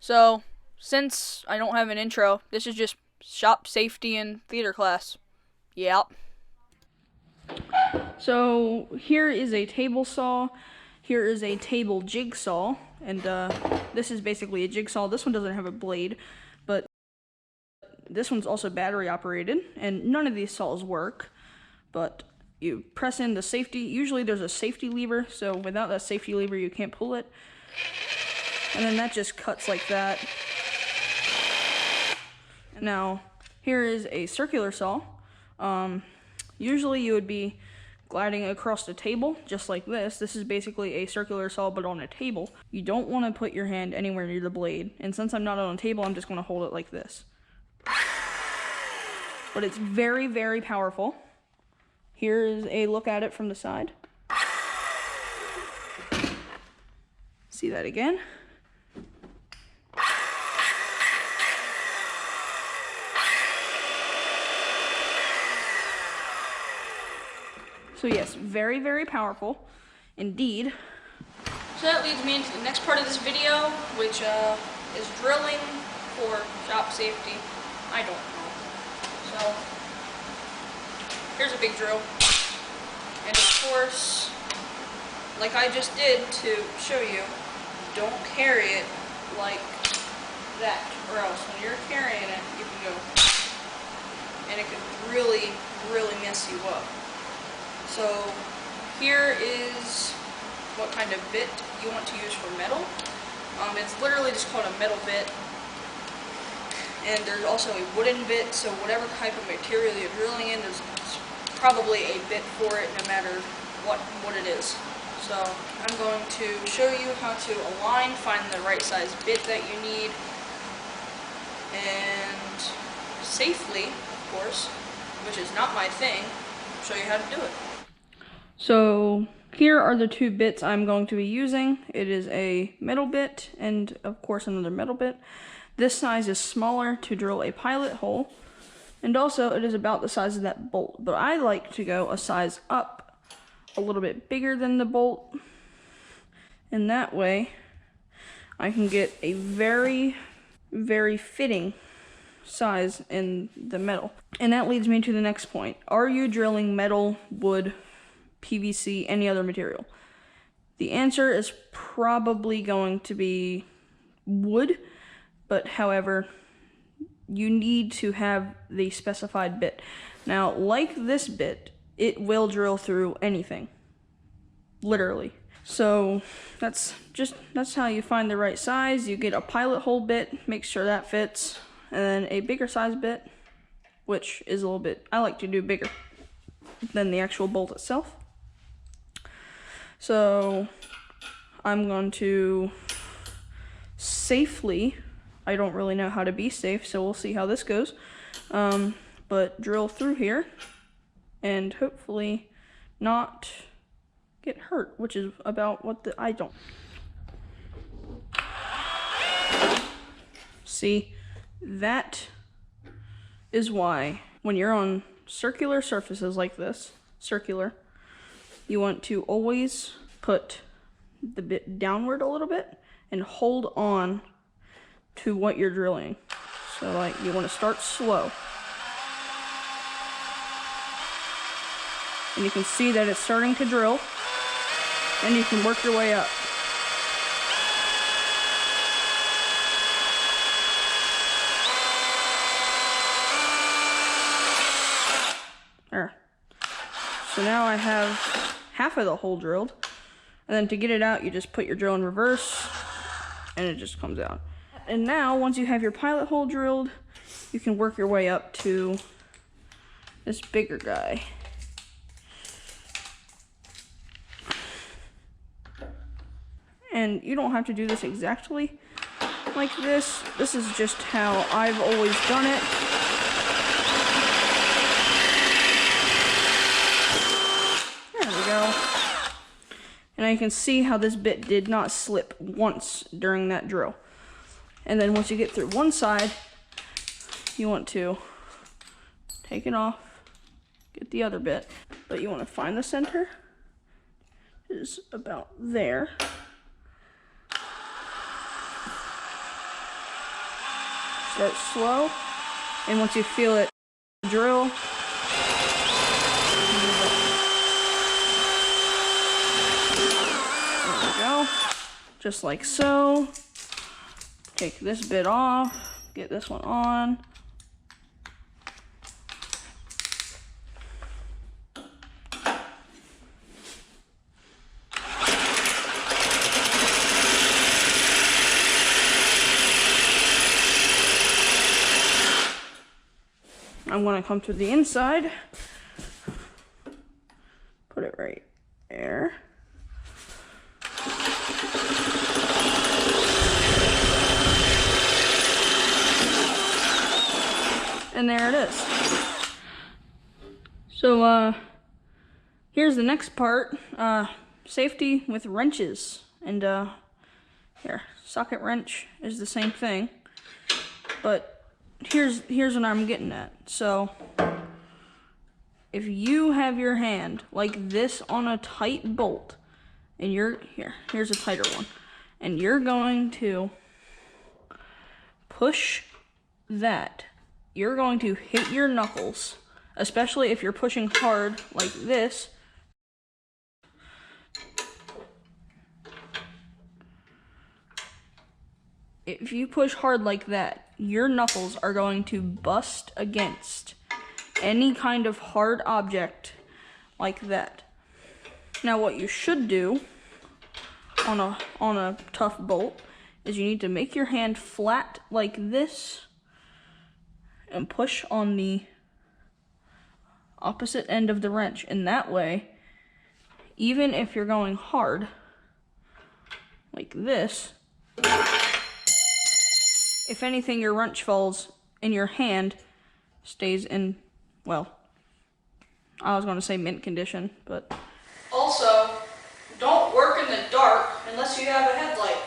So, since I don't have an intro, this is just shop safety in theater class. Yep. So, here is a table saw. Here is a table jigsaw. And this is basically a jigsaw. This one doesn't have a blade, but this one's also battery operated. And none of these saws work. But you press in the safety. Usually there's a safety lever, so without that safety lever you can't pull it. And then that just cuts like that. Now, here is a circular saw. Usually you would be gliding across the table, just like this. This is basically a circular saw, but on a table. You don't want to put your hand anywhere near the blade. And since I'm not on a table, I'm just going to hold it like this. But it's very, very powerful. Here is a look at it from the side. See that again? So yes, very, very powerful indeed. So that leads me into the next part of this video, which is drilling for shop safety. I don't know. So here's a big drill. And of course, like I just did to show you, don't carry it like that, or else when you're carrying it, you can go, and it can really, really mess you up. So here is what kind of bit you want to use for metal. It's literally just called a metal bit. And there's also a wooden bit, so whatever type of material you're drilling in, there's probably a bit for it no matter what it is. So I'm going to show you how to align, find the right size bit that you need, and safely, of course, which is not my thing, show you how to do it. So here are the two bits I'm going to be using. It is a metal bit and of course another metal bit. This size is smaller to drill a pilot hole, and also it is about the size of that bolt, but I like to go a size up, a little bit bigger than the bolt, and that way I can get a very, very fitting size in the metal. And that leads me to the next point. Are you drilling metal, wood, PVC, any other material? The answer is probably going to be wood, but however, you need to have the specified bit. Now, like this bit, it will drill through anything, literally. So that's how you find the right size. You get a pilot hole bit, make sure that fits, and then a bigger size bit, which is a little bit, I like to do bigger than the actual bolt itself. So I'm going to safely, I don't really know how to be safe, so we'll see how this goes, but drill through here and hopefully not get hurt, which is about what I don't. See, that is why when you're on circular surfaces like this, you want to always put the bit downward a little bit and hold on to what you're drilling. So like you want to start slow. And you can see that it's starting to drill, and you can work your way up. There. So now I have half of the hole drilled, and then to get it out, you just put your drill in reverse, and it just comes out. And now, once you have your pilot hole drilled, you can work your way up to this bigger guy. And you don't have to do this exactly like this. This is just how I've always done it. There we go. And I can see how this bit did not slip once during that drill. And then once you get through one side, you want to take it off, get the other bit, but you want to find the center. It is about there. Start slow, and once you feel it drill, there we go. Just like so. Take this bit off, get this one on. I'm going to come to the inside, put it right there. And there it is. So, here's the next part, safety with wrenches. And, here, socket wrench is the same thing, but here's what I'm getting at. So if you have your hand like this on a tight bolt, and here's a tighter one, and you're going to push that, you're going to hit your knuckles, especially if you're pushing hard like this. If you push hard like that, your knuckles are going to bust against any kind of hard object like that. Now what you should do on a tough bolt is you need to make your hand flat like this and push on the opposite end of the wrench. And that way, even if you're going hard like this, if anything, your wrench falls and your hand stays in, well, I was going to say mint condition, but... Also, don't work in the dark unless you have a headlight.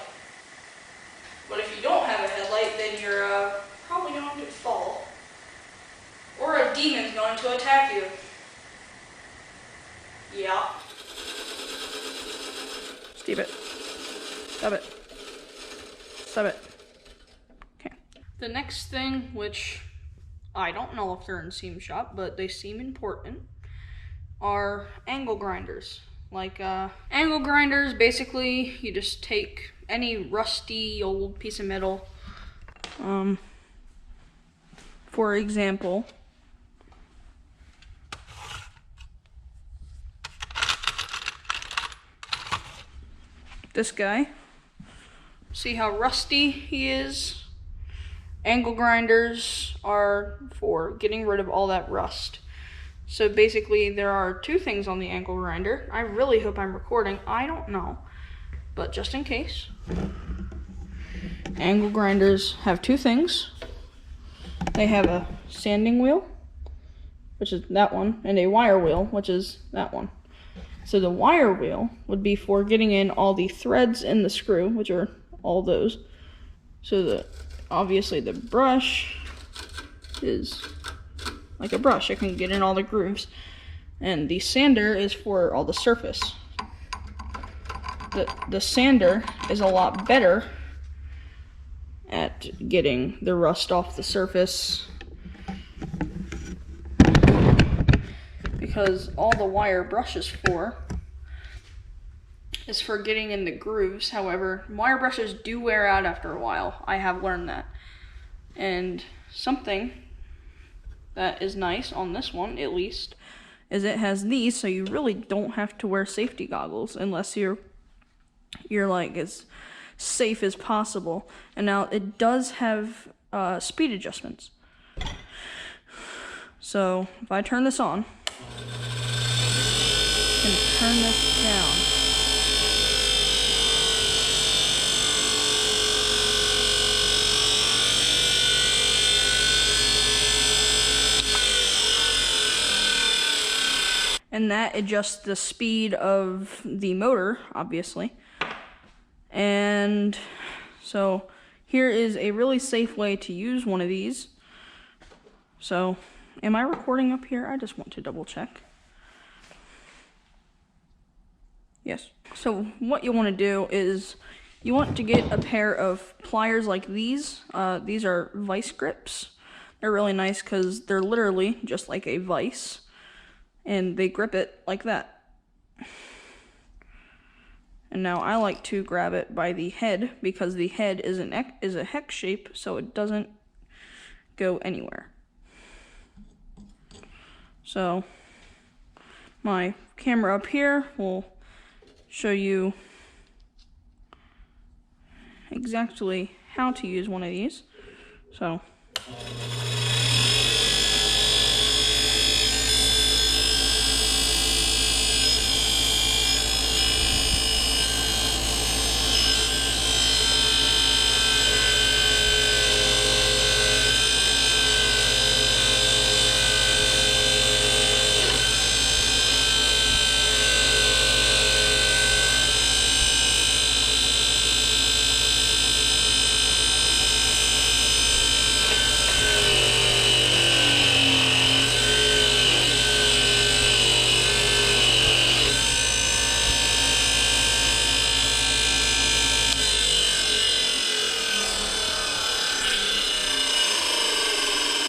But if you don't have a headlight, then you're probably going to fall. Or a demon's going to attack you. Yeah. Stop it. Stop it. Stop it. The next thing, which I don't know if they're in Seam Shop, but they seem important, are angle grinders. Like, angle grinders, basically, you just take any rusty old piece of metal. For example, this guy. See how rusty he is? Angle grinders are for getting rid of all that rust. So basically there are two things on the angle grinder. I really hope I'm recording. I don't know. But just in case. Angle grinders have two things. They have a sanding wheel, which is that one, and a wire wheel, which is that one. So the wire wheel would be for getting in all the threads in the screw, which are all those. So obviously the brush is like a brush. It can get in all the grooves. And the sander is for all the surface. The sander is a lot better at getting the rust off the surface, because all the wire brush is for getting in the grooves. However, wire brushes do wear out after a while. I have learned that. And something that is nice on this one, at least, is it has these, so you really don't have to wear safety goggles unless you're like as safe as possible. And now it does have speed adjustments. So if I turn this on, I can turn this down. And that adjusts the speed of the motor, obviously. And so here is a really safe way to use one of these. So, am I recording up here? I just want to double check. Yes. So what you want to do is you want to get a pair of pliers like these. These are vice grips. They're really nice because they're literally just like a vice, and they grip it like that. And now I like to grab it by the head because the head is a hex shape, so it doesn't go anywhere. So my camera up here will show you exactly how to use one of these. So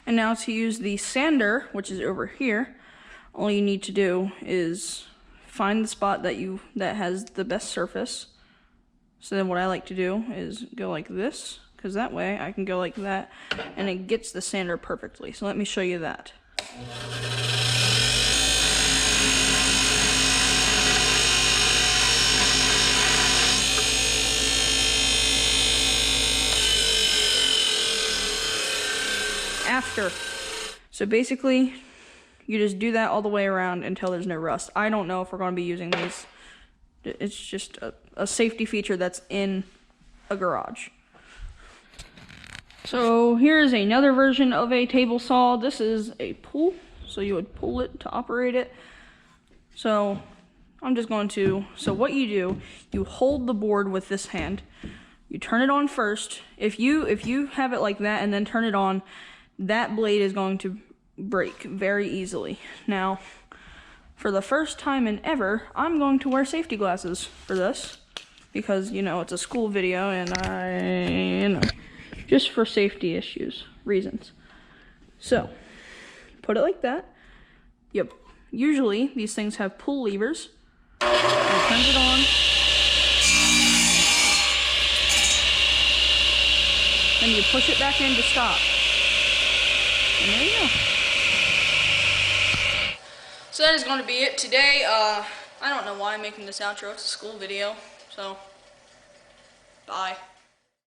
and now to use the sander, which is over here, all you need to do is find the spot that has the best surface. So then what I like to do is go like this, because that way I can go like that, and it gets the sander perfectly. So let me show you that. After. So basically, you just do that all the way around until there's no rust. I don't know if we're going to be using these. It's just a safety feature that's in a garage. So here's another version of a table saw. This is a pull, so you would pull it to operate it. So I'm just going to, so what you do, you hold the board with this hand. You turn it on first. If you have it like that and then turn it on, that blade is going to break very easily. Now, for the first time in ever, I'm going to wear safety glasses for this because, you know, it's a school video and just for safety reasons. So, put it like that. Yep. Usually, these things have pull levers. And it turns it on. Then you push it back in to stop. And there you go. So that is going to be it today. I don't know why I'm making this outro. It's a school video. So, bye.